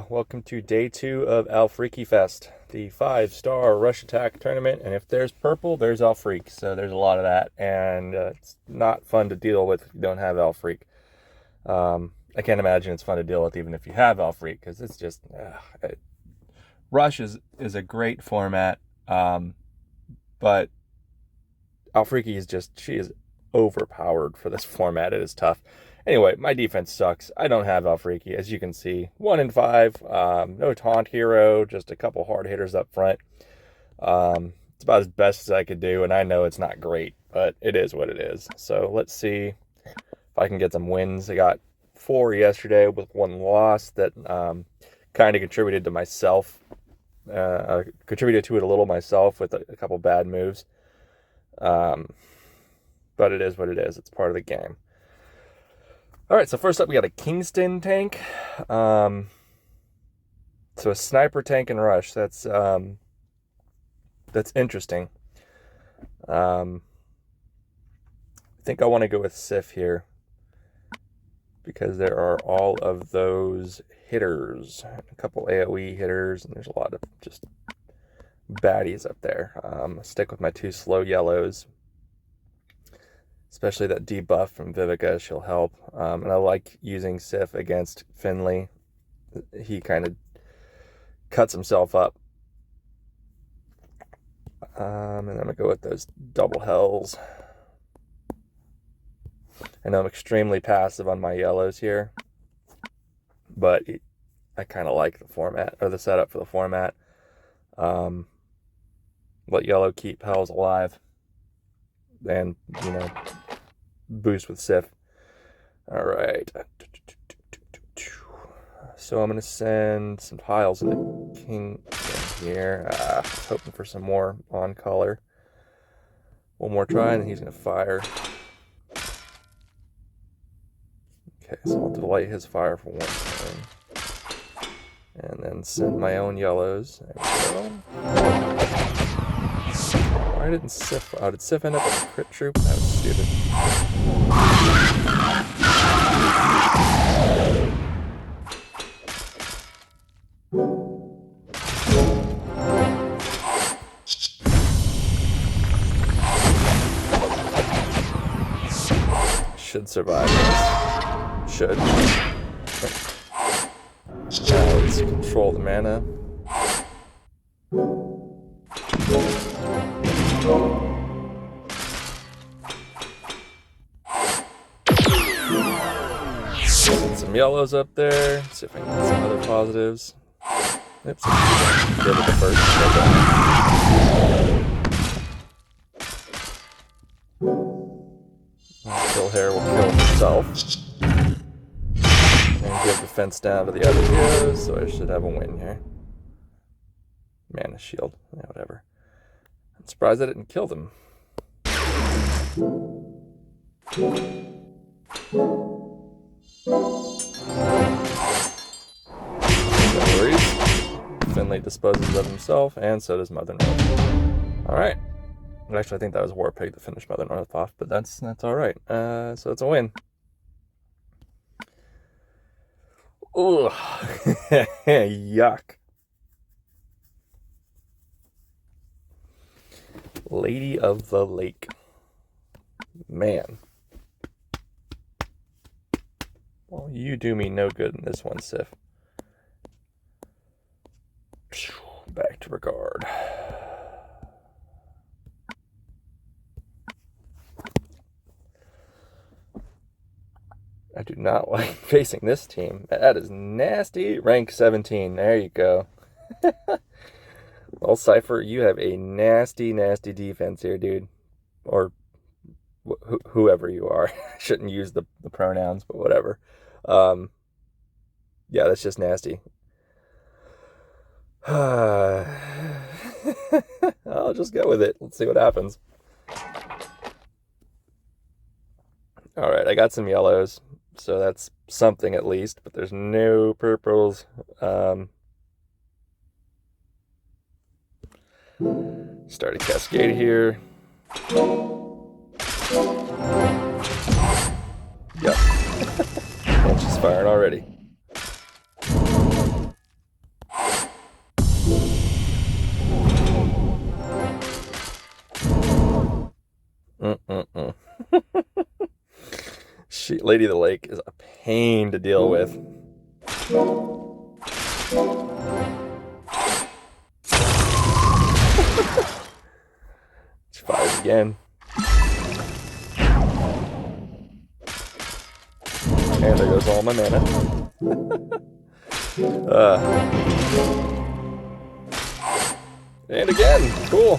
Hello, welcome to day 2 of Alfreaky Fest, the 5-star Rush Attack tournament. And if there's purple, there's Alfreak. So there's a lot of that, and it's not fun to deal with if you don't have Alfreak. I can't imagine it's fun to deal with even if you have Alfreak, because it's just Rush is a great format, but Alfreaky she is overpowered for this format. It is tough. Anyway, my defense sucks. I don't have Alfreaky, as you can see. 1 in 5. No taunt hero, just a couple hard hitters up front. It's about as best as I could do, and I know it's not great, but it is what it is. So let's see if I can get some wins. I got 4 yesterday with 1 loss that kind of contributed to myself. Contributed to it a little myself with a couple bad moves. But it is what it is. It's part of the game. All right, so first up, we got a Kingston tank. So a sniper tank and rush. That's interesting. I think I want to go with Sif here because there are all of those hitters, a couple AoE hitters, and there's a lot of just baddies up there. I'll stick with my 2 slow yellows. Especially that debuff from Vivica, she'll help. And I like using Sif against Finley. He kind of cuts himself up. And I'm going to go with those double hells. I know I'm extremely passive on my yellows here. But I kind of like the format, or the setup for the format. Let yellow keep hells alive. And, boost with Sif. All right. So I'm going to send some tiles into King here. Hoping for some more on color. One more try, and he's going to fire. Okay, so I'll delay his fire for 1 turn. And then send my own yellows. There we go. Why didn't Sif... Oh, did Sif end up with a crit troop? That was stupid. Should survive this. Should. Now let's control the mana. Some yellows up there. See if I can get some other positives. Oops. Give it the first. Kill Hair will kill himself. And give the fence down to the other heroes, so I should have a win here. Mana shield. Yeah, whatever. I'm surprised I didn't kill them. No worries. Finley disposes of himself, and so does Mother North. Alright. Actually, I think that was War Pig that finished Mother North off, but that's alright. So it's a win. Ooh. Yuck. Lady of the Lake. Man. Well, you do me no good in this one, Sif. Back to Regard. I do not like facing this team. That is nasty. Rank 17. There you go. Well, Cypher, you have a nasty, nasty defense here, dude. Or whoever you are. I shouldn't use the pronouns, but whatever. Yeah, that's just nasty. I'll just go with it. Let's see what happens. Alright, I got some yellows, so that's something at least, but there's no purples. Start a cascade here. Yep. Well, she's firing already. Lady of the Lake is a pain to deal with. She fires again. And there goes all my mana. And again, cool.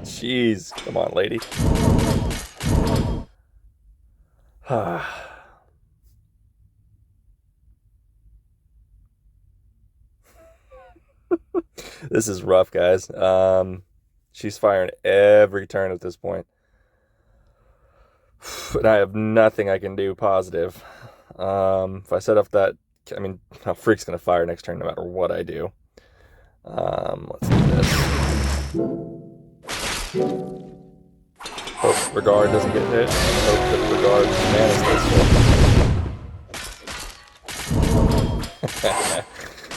Jeez, come on, lady. This is rough, guys. She's firing every turn at this point. And I have nothing I can do positive. If I set up that, I mean, Freak's going to fire next turn no matter what I do. Let's do this. Hope Regard doesn't get hit. Hope that Regard's mana stays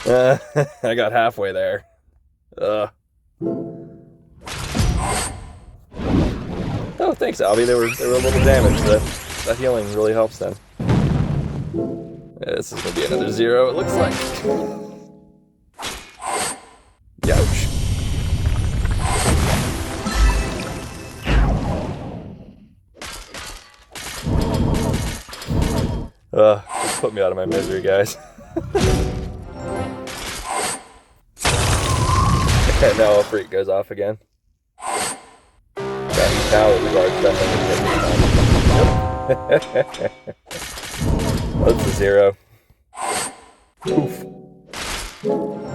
full. I got halfway there. Oh, thanks, Albie. They were a little damaged. That healing really helps them. Yeah, this is gonna be another 0. It looks like. Youch. Just put me out of my misery, guys. And now a Freak goes off again. Now the Regard's definitely hit this time. That's a 0. Oof.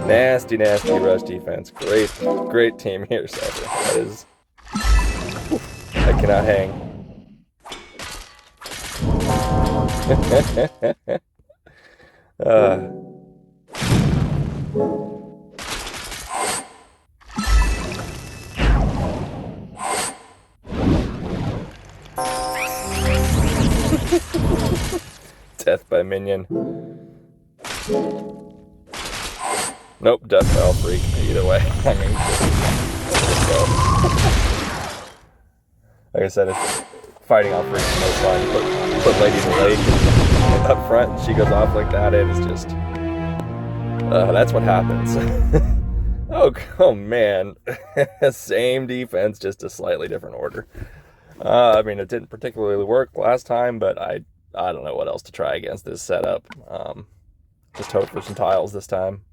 Nasty rush defense. Great team here, Cypher. That is... Oof. I cannot hang. Death by minion. Nope, death by all Freak. Either way. I mean, let's just go. Like I said, it's fighting all Freak is no fun. You put Lady of the Lake up front and she goes off like that, it is just... that's what happens. Oh man. Same defense, just a slightly different order. I mean, it didn't particularly work last time, but I don't know what else to try against this setup. Just hope for some tiles this time.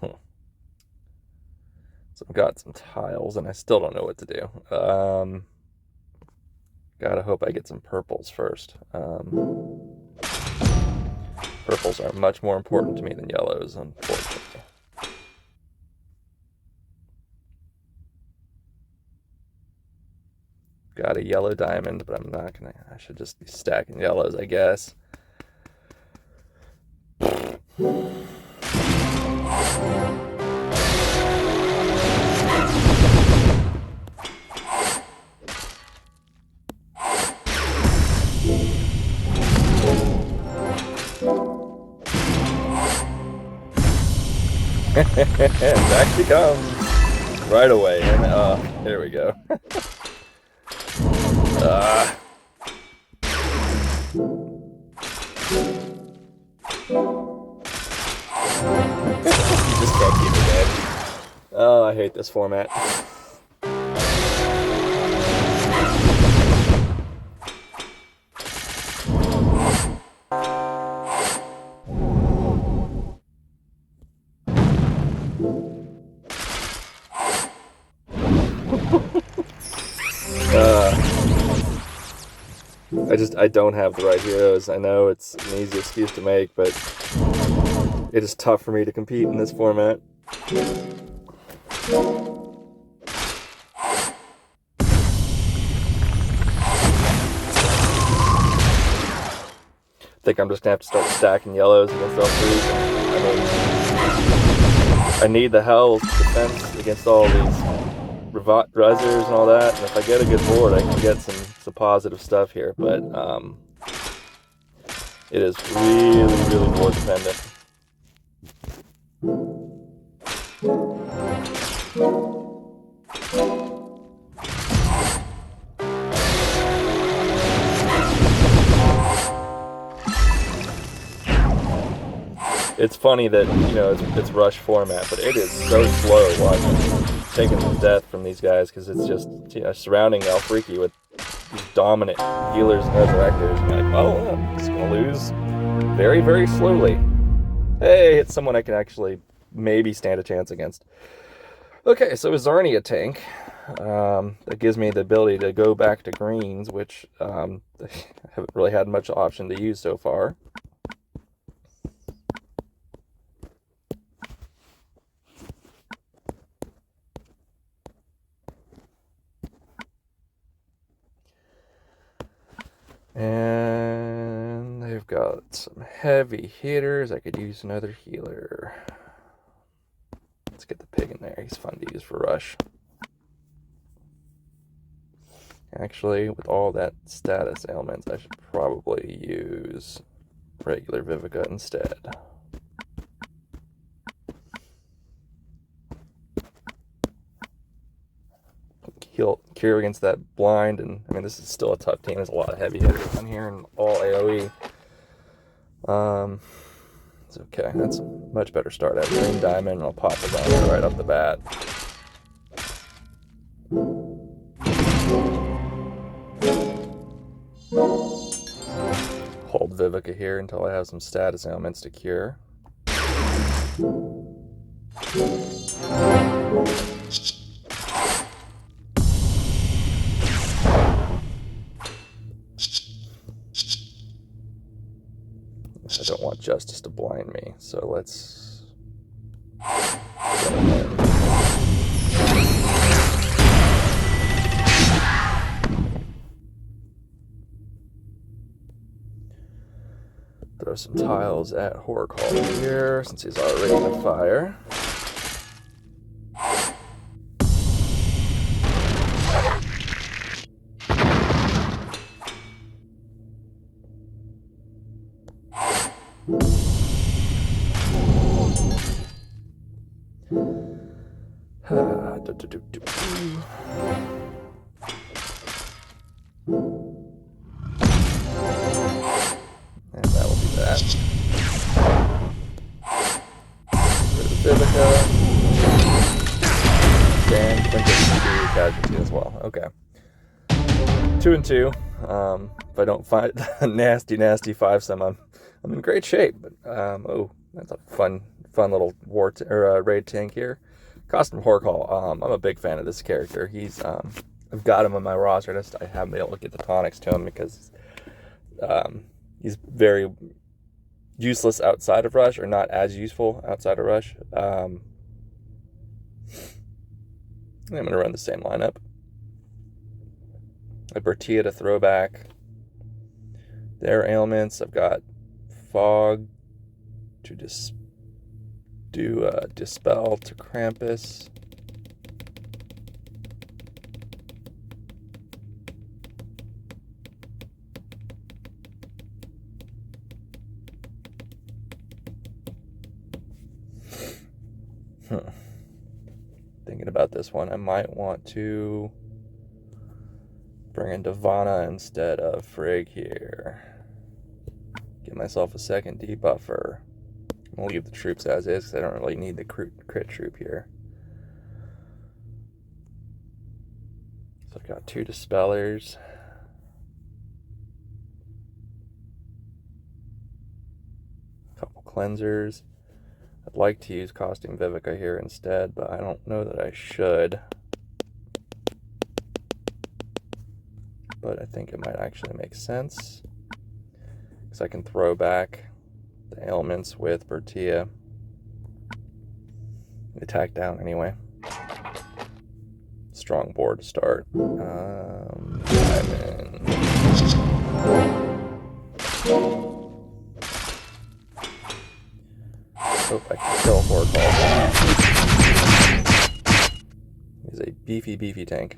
So I've got some tiles, and I still don't know what to do. Gotta hope I get some purples first. Purples are much more important to me than yellows, unfortunately. Got a yellow diamond, but I'm not gonna. I should just be stacking yellows, I guess. Back she comes right away, and there we go. You just can't keep it dead. Oh, I hate this format. I don't have the right heroes. I know it's an easy excuse to make, but it is tough for me to compete in this format. I think I'm just gonna have to start stacking yellows against all three. I mean, I need the Hell's defense against all these Rezzers and all that, and if I get a good board, I can get some positive stuff here, but it is really board dependent. It's funny that, you know, it's rush format, but it is so slow watching taking the death from these guys, because it's just, you know, surrounding Alfriki with these dominant healers and resurrectors. And you're like, oh, I'm just gonna lose very, very slowly. Hey, it's someone I can actually maybe stand a chance against. Okay, so is Zarnia tank. That gives me the ability to go back to greens, which I haven't really had much option to use so far. And they've got some heavy hitters. I could use another healer. Let's get the pig in there. He's fun to use for rush. Actually, with all that status ailments, I should probably use regular Vivica instead. Cure against that blind, and I mean, this is still a tough team. There's a lot of heavy hitters on here and all AoE. It's okay. That's a much better start. I have green diamond, and I'll pop the diamond right off the bat. Hold Vivica here until I have some status ailments to cure. I don't want Justice to blind me, so let's... Throw some tiles at Horcall here, since he's already in the fire. And that will be that. Rid of Vivica. And Quintus will be casualty as well. Okay. 2 and 2. If I don't find a nasty 5-some, I'm in great shape. But oh, that's a fun little raid tank here. Custom Horcall. I'm a big fan of this character. He's I've got him on my roster. I haven't been able to get the tonics to him because he's very useless outside of Rush, or not as useful outside of Rush. I'm going to run the same lineup. A Bertia to throw back their ailments. I've got Fog to do Dispel to Krampus. Thinking about this one, I might want to bring in Divana instead of Frigg here. Get myself a second debuffer. I'm going to leave the troops as is because I don't really need the crit troop here. So I've got 2 Dispellers. A couple Cleansers. I'd like to use Costume Vivica here instead, but I don't know that I should. But I think it might actually make sense, because I can throw back the ailments with Bertia. Attack down anyway. Strong board to start. Diamond. Hope I can kill Horcall. He's a beefy tank.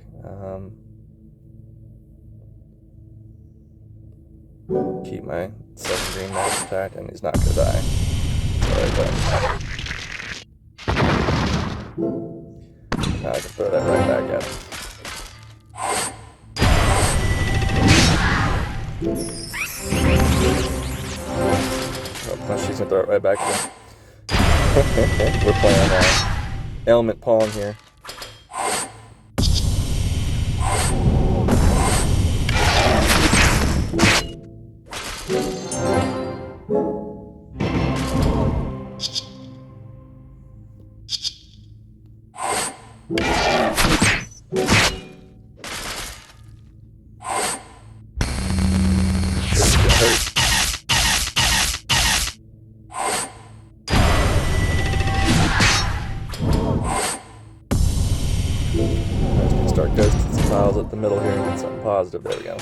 Keep my 7 green max attack, and he's not gonna die. Now I can throw that right back at him. Oh, no, she's gonna throw it right back at him. We're playing Element Pong here. Start ghosting some tiles at the middle here and get something positive. There we go.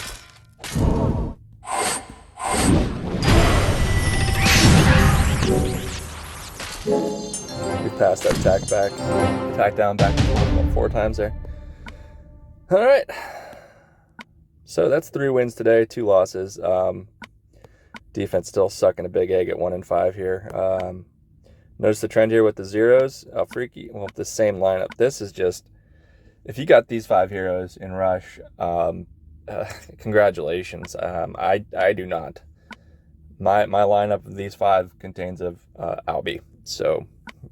We passed that tack down back about 4 times there. All right. So that's 3 wins today, 2 losses. Defense still sucking a big egg at 1-5 here. Notice the trend here with the zeros. Freaky. Well, the same lineup. This is just, if you got these 5 heroes in Rush, congratulations. I do not. My lineup of these 5 contains of Albie, so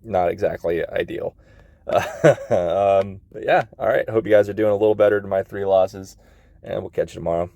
not exactly ideal. But yeah, all right. Hope you guys are doing a little better than my 3 losses, and we'll catch you tomorrow.